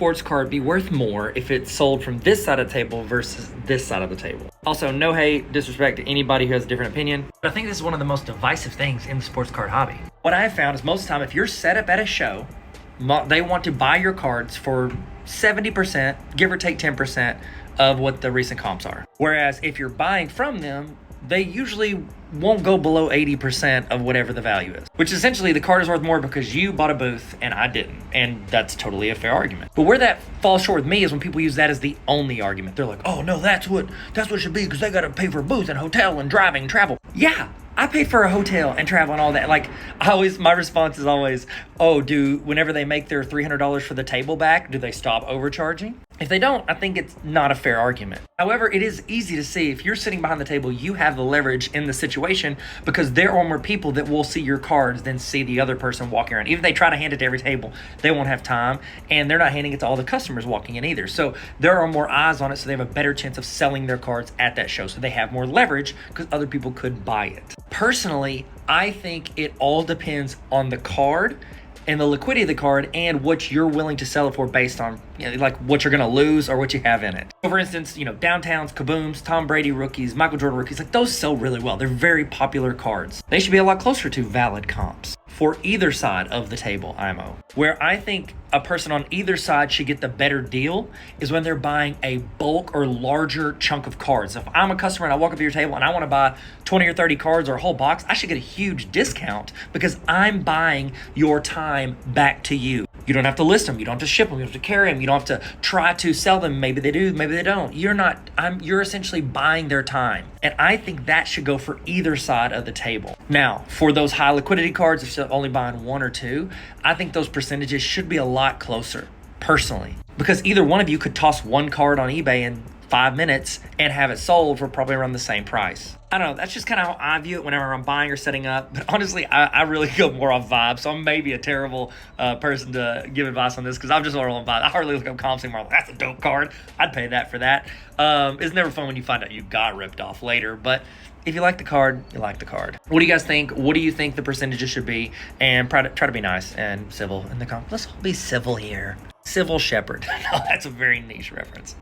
sports card be worth more if it's sold from this side of the table versus this side of the table? Also, no hate, disrespect to anybody who has a different opinion, but I think this is one of the most divisive things in the sports card hobby. What I have found is most of the time, if you're set up at a show, they want to buy your cards for 70%, give or take 10% of what the recent comps are. Whereas if you're buying from them, they usually won't go below 80% of whatever the value is, which essentially the card is worth more because you bought a booth and I didn't. And that's totally a fair argument. But where that falls short with me is when people use that as the only argument. They're like, oh no, that's what it should be because they got to pay for a booth and hotel and driving and travel. Yeah, I pay for a hotel and travel and all that. Like, my response is always, whenever they make their $300 for the table back, do they stop overcharging? If they don't, I think it's not a fair argument. However, it is easy to see if you're sitting behind the table, you have the leverage in the situation because there are more people that will see your cards than see the other person walking around. Even if they try to hand it to every table, they won't have time, and they're not handing it to all the customers walking in either. So there are more eyes on it, so they have a better chance of selling their cards at that show. So they have more leverage because other people could buy it. Personally, I think it all depends on the card and the liquidity of the card and what you're willing to sell it for based on like what you're going to lose or what you have in it. So for instance, Downtowns, Kabooms, Tom Brady rookies, Michael Jordan rookies, like those sell really well. They're very popular cards. They should be a lot closer to valid comps for either side of the table, IMO. Where I think a person on either side should get the better deal is when they're buying a bulk or larger chunk of cards. If I'm a customer and I walk up to your table and I want to buy 20 or 30 cards or a whole box, I should get a huge discount because I'm buying your time back to you. You don't have to list them. You don't have to ship them. You don't have to carry them. You don't have to try to sell them. Maybe they do, maybe they don't. You're essentially buying their time. And I think that should go for either side of the table. Now, for those high liquidity cards, if you're only buying one or two, I think those percentages should be a lot closer, personally. Because either one of you could toss one card on eBay in 5 minutes and have it sold for probably around the same price. I don't know. That's just kind of how I view it whenever I'm buying or setting up. But honestly, I really go more off vibe. So I'm maybe a terrible person to give advice on this because I'm just all on vibe. I hardly look up comps anymore. That's a dope card. I'd pay that for that. It's never fun when you find out you got ripped off later. But if you like the card, you like the card. What do you guys think? What do you think the percentages should be? And try to be nice and civil in the comments. Let's all be civil here. Civil Shepherd. No, that's a very niche reference.